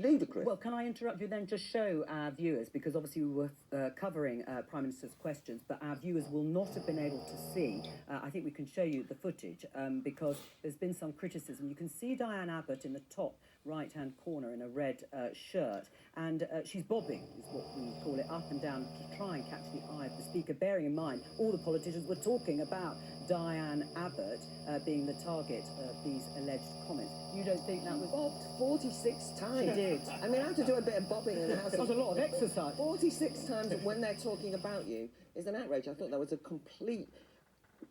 ludicrous. Well, can I interrupt you then to show our viewers, because obviously we were covering Prime Minister's questions, but our viewers will not have been able to see. I think we can show you the footage because there's been some criticism. You can see Diane Abbott in the top right-hand corner in a red shirt, and she's bobbing, is what we call it, up and down to try and catch the eye of the speaker, bearing in mind all the politicians were talking about Diane Abbott being the target of these alleged comments. You don't think that was... Bobbed 46 times. She did. I mean, I have to do a bit of bobbing in the house. That was a lot of exercise. 46 times when they're talking about you is an outrage. I thought that was a complete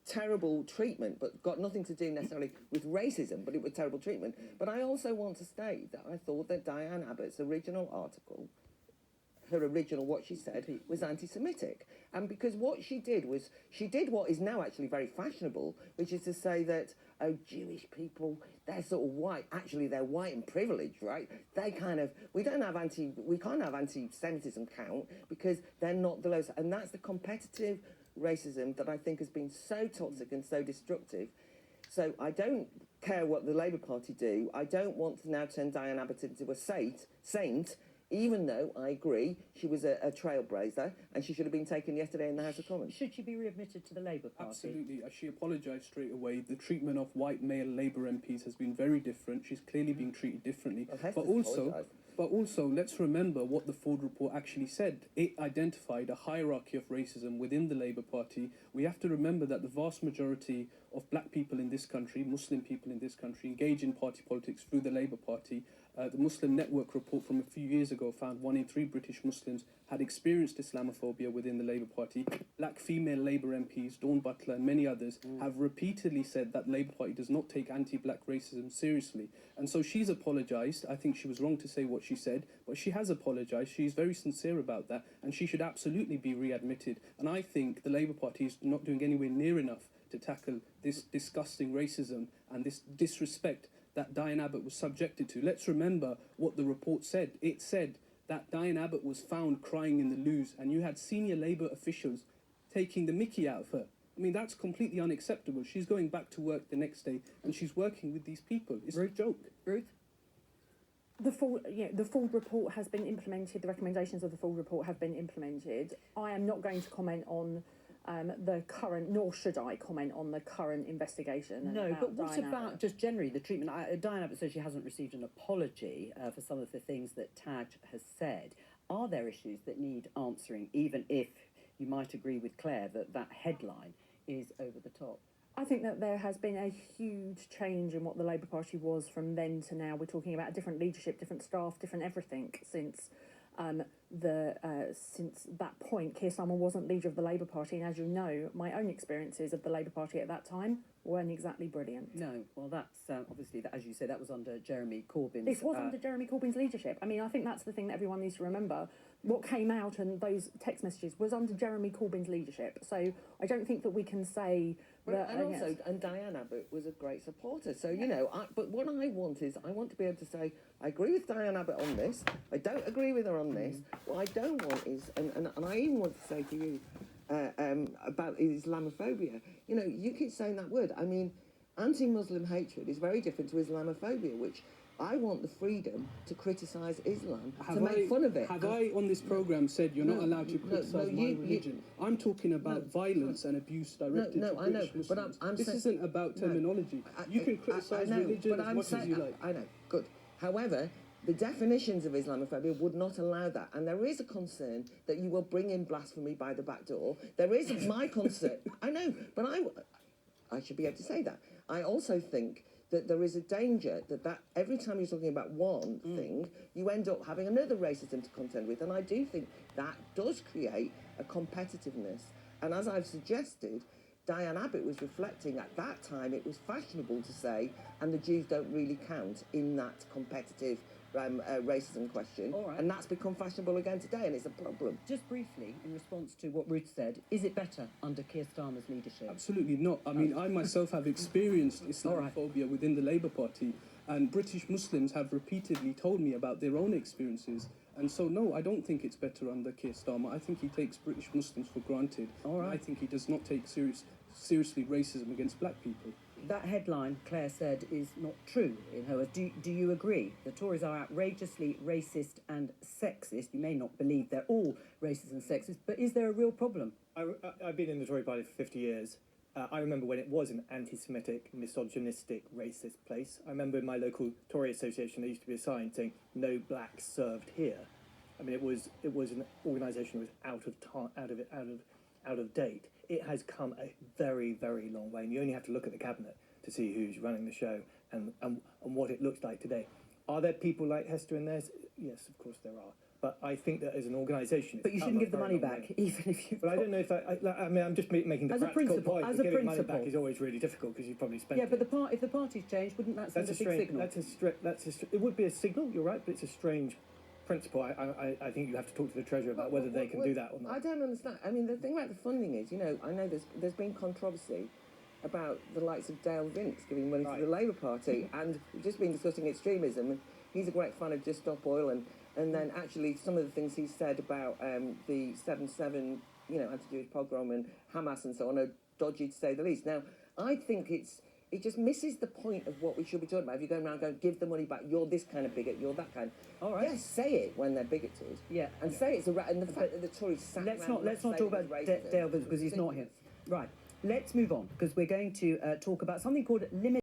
terrible treatment, but got nothing to do necessarily with racism, but it was terrible treatment. But I also want to state that I thought that Diane Abbott's original article, her original, what she said, was anti-Semitic. And because what she did was, she did what is now actually very fashionable, which is to say that, oh, Jewish people, they're sort of white. Actually, they're white and privileged, right? They kind of, we can't have anti-Semitism count because they're not the lowest. And that's the competitive racism that I think has been so toxic and so destructive. So I don't care what the Labour Party do. I don't want to now turn Diane Abbott into a saint, even though I agree she was a trailblazer and she should have been taken yesterday in the House of Commons. Should she be readmitted to the Labour Party? Absolutely. She apologised straight away. The treatment of white male Labour MPs has been very different. She's clearly being treated differently. But also, let's remember what the Ford report actually said. It identified a hierarchy of racism within the Labour Party. We have to remember that the vast majority of black people in this country, Muslim people in this country, engage in party politics through the Labour Party. The Muslim Network report from a few years ago found 1 in 3 British Muslims had experienced Islamophobia within the Labour Party. Black female Labour MPs, Dawn Butler and many others, have repeatedly said that the Labour Party does not take anti-black racism seriously. And so she's apologised. I think she was wrong to say what she said, but she has apologised. She's very sincere about that, and she should absolutely be readmitted. And I think the Labour Party is not doing anywhere near enough to tackle this disgusting racism and this disrespect that Diane Abbott was subjected to. Let's remember what the report said. It said that Diane Abbott was found crying in the loos, and you had senior Labour officials taking the mickey out of her. I mean, that's completely unacceptable. She's going back to work the next day, and she's working with these people. It's a joke. Ruth? The Ford report has been implemented. The recommendations of the Ford report have been implemented. I am not going to comment on the current, nor should I comment on the current investigation. No, but what Diane about Abbott. just generally the treatment? Diane Abbott says she hasn't received an apology for some of the things that Taj has said. Are there issues that need answering, even if you might agree with Claire that that headline is over the top? I think that there has been a huge change in what the Labour Party was from then to now. We're talking about different leadership, different staff, different everything since since that point. Keir Starmer wasn't leader of the Labour Party, and as you know, my own experiences of the Labour Party at that time weren't exactly brilliant. No, well, that's obviously, as you say, that was under Jeremy Corbyn's... This was under Jeremy Corbyn's leadership. I mean, I think that's the thing that everyone needs to remember. What came out and those text messages was under Jeremy Corbyn's leadership. So I don't think that we can say that... And Diane Abbott was a great supporter. So, you know, but what I want is, I want to be able to say, I agree with Diane Abbott on this, I don't agree with her on this. What I don't want is, and I even want to say to you, about Islamophobia. You know, you keep saying that word. I mean, anti-Muslim hatred is very different to Islamophobia, which I want the freedom to criticise Islam, to make fun of it. Have I, on this programme, said you're not allowed to criticise my religion? I'm talking about violence and abuse directed to British Muslims. But this isn't about terminology. You can criticise religion as much as you like. I know, good. However, the definitions of Islamophobia would not allow that. And there is a concern that you will bring in blasphemy by the back door. There is my concern. I know, but I should be able to say that. I also think that there is a danger that every time you're talking about one thing, you end up having another racism to contend with. And I do think that does create a competitiveness. And as I've suggested, Diane Abbott was reflecting at that time, it was fashionable to say, and the Jews don't really count in that competitive racism question. All right. And that's become fashionable again today, and it's a problem. Just briefly, in response to what Ruth said, is it better under Keir Starmer's leadership? Absolutely not. I mean, I myself have experienced Islamophobia within the Labour Party, and British Muslims have repeatedly told me about their own experiences. And so, no, I don't think it's better under Keir Starmer. I think he takes British Muslims for granted. All right. I think he does not take seriously racism against black people. that headline, Claire said, is not true in her words. Do you agree? The Tories are outrageously racist and sexist. You may not believe they're all racist and sexist, but is there a real problem? I've been in the Tory party for 50 years. I remember when it was an anti-Semitic, misogynistic, racist place. I remember in my local Tory association there used to be a sign saying "No blacks served here." I mean, it was an organisation that was out of date. It has come a very, very long way, and you only have to look at the cabinet to see who's running the show and what it looks like today. Are there people like Hester in there? Yes, of course there are. But I think that as an organisation, But you shouldn't give the money back, even if you. But I don't know if I mean, I'm just making the As a practical principle- point. as that a giving money principle. back is always really difficult because you've probably spent. Yeah, but it. if the party's changed, wouldn't that send That's a big signal? it would be a signal. You're right, but it's a strange principle. I think you have to talk to the Treasurer about whether they can do that or not. I don't understand. I mean, the thing about the funding is, I know there's been controversy about the likes of Dale Vince giving money to the Labour Party, and we've just been discussing extremism, and he's a great fan of Just Stop Oil, and then actually some of the things he said about the 7/7, anti-Jewish pogrom and Hamas and so on are dodgy to say the least. Now, I think it just misses the point of what we should be talking about. If you're going around going, give the money back, you're this kind of bigot, you're that kind. All right. Yes, say it when they're bigoted. Yeah. And say it's and the fact that the Tories sat Let's around not talk saying about it was racism. Dale because he's not here. Right. Let's move on because we're going to talk about something called limit.